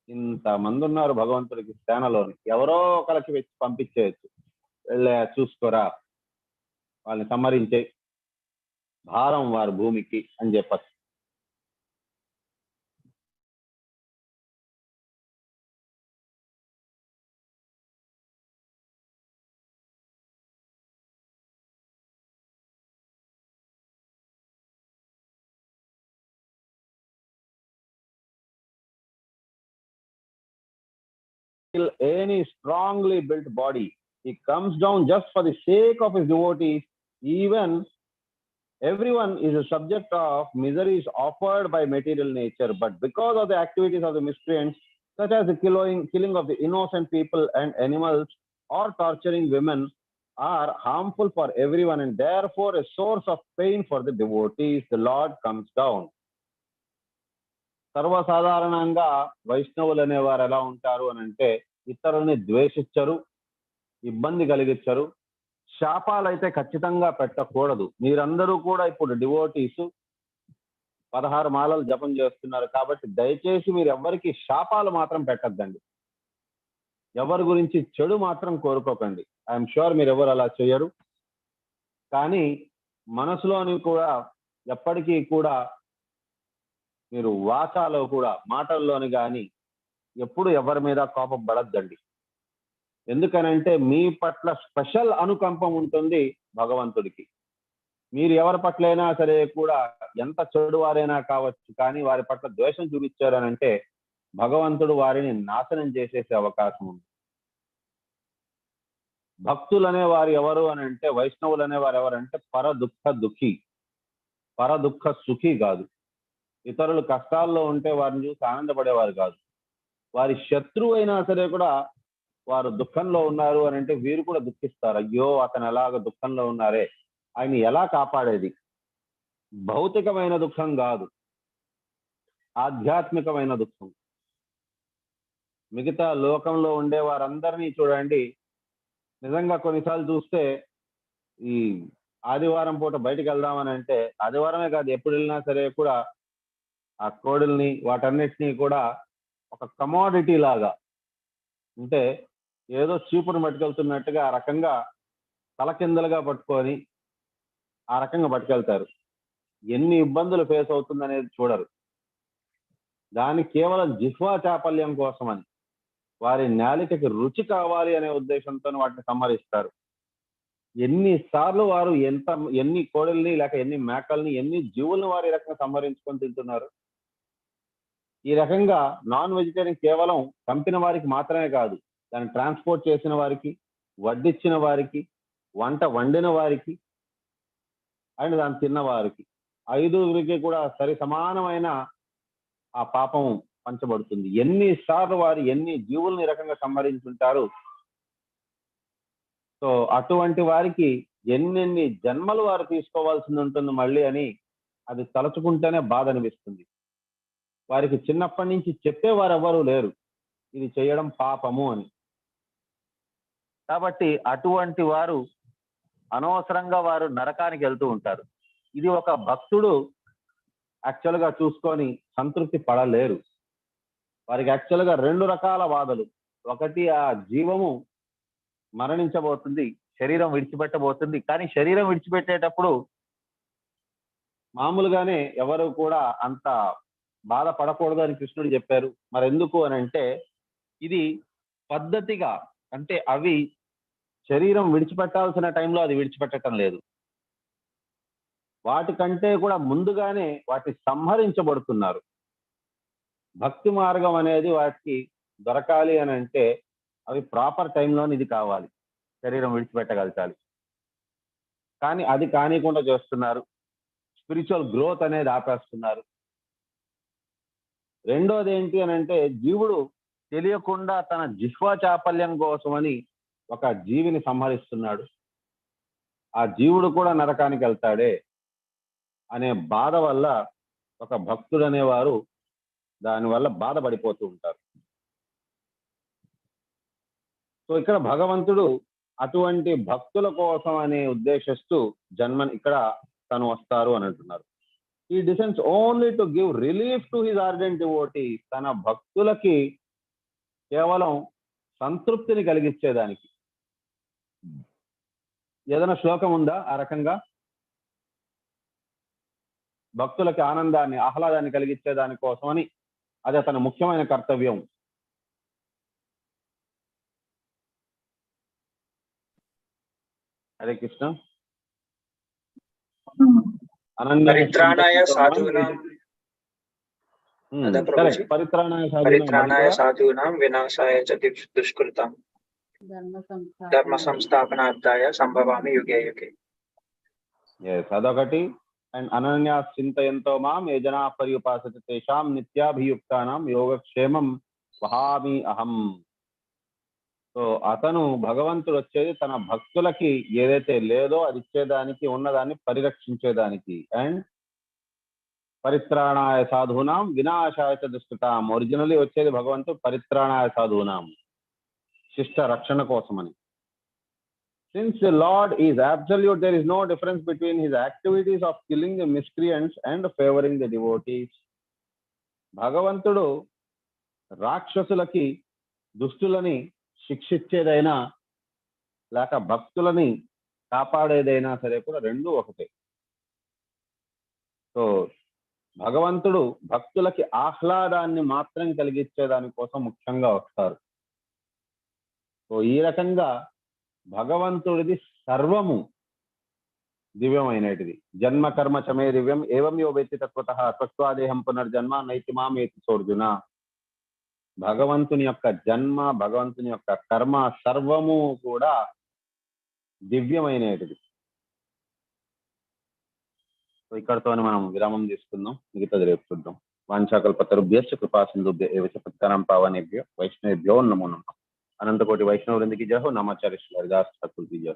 ఇంత మంది ఉన్నారు భగవంతుడికి సేనలోని, ఎవరో ఒకరికి వచ్చి పంపించేయచ్చు, వెళ్ళే చూసుకోరా, వాళ్ళని సంహరించే భారం వారి భూమికి అని చెప్పచ్చు. Any strongly built body, he comes down just for the sake of his devotees. Even everyone is a subject of miseries offered by material nature, but because of the activities of the miscreants, such as the killing of the innocent people and animals or torturing women, are harmful for everyone and therefore a source of pain for the devotees, the Lord comes down. సర్వసాధారణంగా వైష్ణవులు అనేవారు ఎలా ఉంటారు అని అంటే ఇతరులని ద్వేషించరు, ఇబ్బంది కలిగించరు, శాపాలు అయితే ఖచ్చితంగా పెట్టకూడదు. మీరందరూ కూడా ఇప్పుడు డివోటీస్ 16 మాలలు జపం చేస్తున్నారు కాబట్టి దయచేసి మీరు ఎవరికి శాపాలు మాత్రం పెట్టద్దండి, ఎవరి గురించి చెడు మాత్రం కోరుకోకండి. ఐఎమ్ షూర్ మీరు ఎవరు అలా చేయరు. కానీ మనసులోని కూడా ఎప్పటికీ కూడా మీరు వాచాలో కూడా మాటల్లోని కానీ ఎప్పుడు ఎవరి మీద కోపం పడద్దండి. ఎందుకనంటే మీ పట్ల స్పెషల్ అనుకంపం ఉంటుంది భగవంతుడికి. మీరు ఎవరి పట్లైనా సరే కూడా ఎంత చెడు వారైనా కావచ్చు, కానీ వారి పట్ల ద్వేషం చూపించారు అని అంటే భగవంతుడు వారిని నాశనం చేసేసే అవకాశం ఉంది. భక్తులు అనేవారు ఎవరు అని అంటే, వైష్ణవులు అనేవారు ఎవరంటే పర దుఃఖ దుఃఖి, పర దుఃఖ సుఖి కాదు. ఇతరులు కష్టాల్లో ఉంటే వారిని చూసి ఆనందపడేవారు కాదు. వారి శత్రువు అయినా సరే కూడా వారు దుఃఖంలో ఉన్నారు అని అంటే వీరు కూడా దుఃఖిస్తారు. అయ్యో అతను ఎలాగ దుఃఖంలో ఉన్నారే, ఆయన ఎలా కాపాడేది. భౌతికమైన దుఃఖం కాదు, ఆధ్యాత్మికమైన దుఃఖం. మిగతా లోకంలో ఉండే వారందరినీ చూడండి, నిజంగా కొన్నిసార్లు చూస్తే ఈ ఆదివారం పూట బయటకు వెళ్దామని అంటే, ఆదివారమే కాదు ఎప్పుడు వెళ్ళినా సరే కూడా ఆ కోడుల్ని వాటన్నిటినీ కూడా ఒక కమోడిటీ లాగా, అంటే ఏదో చీపురు పట్టుకెళ్తున్నట్టుగా ఆ రకంగా తలకిందలుగా పట్టుకొని ఆ రకంగా పట్టుకెళ్తారు. ఎన్ని ఇబ్బందులు ఫేస్ అవుతుందనేది చూడరు. దాని కేవలం జిహ్వా చాపల్యం కోసమని, వారి నాలికకి రుచి కావాలి అనే ఉద్దేశంతో వాటిని సంహరిస్తారు. ఎన్నిసార్లు వారు ఎన్ని కోడల్ని లేక ఎన్ని మేకల్ని, ఎన్ని జీవులను వారు ఈ రకంగా సంహరించుకొని తింటున్నారు. ఈ రకంగా నాన్ వెజిటేరియన్ కేవలం చంపిన వారికి మాత్రమే కాదు, దాన్ని ట్రాన్స్పోర్ట్ చేసిన వారికి, వడ్డిచ్చిన వారికి, వంట వండిన వారికి అండ్ దాన్ని తిన్న వారికి, ఐదుగురికి కూడా సరి సమానమైన ఆ పాపం పంచబడుతుంది. ఎన్నిసార్లు వారు ఎన్ని జీవులను ఈ రకంగా సంహరించుంటారు. సో అటువంటి వారికి ఎన్నెన్ని జన్మలు వారు తీసుకోవాల్సి ఉంటుంది మళ్ళీ అని అది తలుచుకుంటేనే బాధ అనిపిస్తుంది. వారికి చిన్నప్పటి నుంచి చెప్పేవారు ఎవరు లేరు ఇది చేయడం పాపము అని. కాబట్టి అటువంటి వారు అనవసరంగా వారు నరకానికి వెళ్తూ ఉంటారు. ఇది ఒక భక్తుడు యాక్చువల్గా చూసుకొని సంతృప్తి పడలేరు. వారికి యాక్చువల్గా రెండు రకాల బాధలు. ఒకటి, ఆ జీవము మరణించబోతుంది, శరీరం విడిచిపెట్టబోతుంది. కానీ శరీరం విడిచిపెట్టేటప్పుడు మామూలుగానే ఎవరు కూడా అంత బాధపడకూడదు అని కృష్ణుడు చెప్పారు. మరి ఎందుకు అని అంటే, ఇది పద్ధతిగా, అంటే అవి శరీరం విడిచిపెట్టాల్సిన టైంలో అది విడిచిపెట్టడం లేదు. వాటికంటే కూడా ముందుగానే వాటి సంహరించబడుతున్నారు. భక్తి మార్గం అనేది వాటికి దొరకాలి అని అంటే అవి ప్రాపర్ టైంలోనే ఇది కావాలి, శరీరం విడిచిపెట్టగలగాలి. కానీ అది కానికుండా చేస్తున్నారు. స్పిరిచువల్ గ్రోత్ అనేది ఆపేస్తున్నారు. రెండోది ఏంటి అని అంటే, జీవుడు తెలియకుండా తన జిహ్వా చాపల్యం కోసమని ఒక జీవిని సంహరిస్తున్నాడు. ఆ జీవుడు కూడా నరకానికి వెళ్తాడే అనే బాధ వల్ల ఒక భక్తుడు అనేవారు దానివల్ల బాధపడిపోతూ ఉంటారు. సో ఇక్కడ భగవంతుడు అటువంటి భక్తుల కోసం అనే ఉద్దేశిస్తూ జన్మని ఇక్కడ తను వస్తారు అని అంటున్నారు. He descends only to give relief to his ardent devotees. తన భక్తులకి కేవలం సంతృప్తిని కలిగించేదానికి. ఏదైనా శ్లోకం ఉందా ఆ రకంగా? భక్తులకి ఆనందాన్ని, ఆహ్లాదాన్ని కలిగించేదాని కోసమని అది అతని ముఖ్యమైన కర్తవ్యం. హరే కృష్ణ.
పరిత్రాణాయ సాధూనాం
పరిత్రాణాయ
సాధూనాం వినాశాయ చ దుష్కృతాం ధర్మ సంస్థాపనార్థాయ సంభవామి యుగే యుగే.
అదొకటి. అండ్ అనన్యా చింతయంతో మాం ఏ జనా పర్యుపాసతే తేషాం నిత్యాభియుక్తానాం యోగక్షేమం వహామి అహం. సో అతను భగవంతుడు వచ్చేది తన భక్తులకి ఏదైతే లేదో అది ఇచ్చేదానికి, ఉన్నదాన్ని పరిరక్షించేదానికి. అండ్ పరిత్రాణాయ సాధూనాం వినాశాయ చ దుష్కృతాం. ఒరిజినల్లీ వచ్చేది భగవంతుడు పరిత్రాణాయ సాధూనాం, శిష్ట రక్షణ కోసమని. Since the Lord is absolute, there is no difference between his activities of killing the miscreants and favoring the devotees. భగవంతుడు రాక్షసులకి, దుష్టులని శిక్షించేదైనా లేక భక్తులని కాపాడేదైనా సరే కూడా రెండూ ఒకటే. సో భగవంతుడు భక్తులకి ఆహ్లాదాన్ని మాత్రం కలిగించేదాని కోసం ముఖ్యంగా వస్తారు. సో ఈ రకంగా భగవంతుడిది సర్వము, దివ్యమైనటిది. జన్మ కర్మ చమే దివ్యం ఏవం యో వేత్తి తత్వతః తత్వాదేహం పునర్జన్మ నైతి మామేతి సోర్జున. భగవంతుని యొక్క జన్మ, భగవంతుని యొక్క కర్మ సర్వము కూడా దివ్యమైనటిది. ఇక్కడతోనే మనం విరామం తీసుకుందాం, మిగతాది రేపు చూద్దాం. వాంఛాకల్పతరుభ్యశ్చ కృపా సింధుభ్య ఏవ చ పతితానాం పావనేభ్యో వైష్ణవేభ్యో నమో నమః. అనంతకోటి వైష్ణవ వృందకి జయ హో. నామాచార్య శ్రీ హరిదాస్ ఠాకూర్ की जय.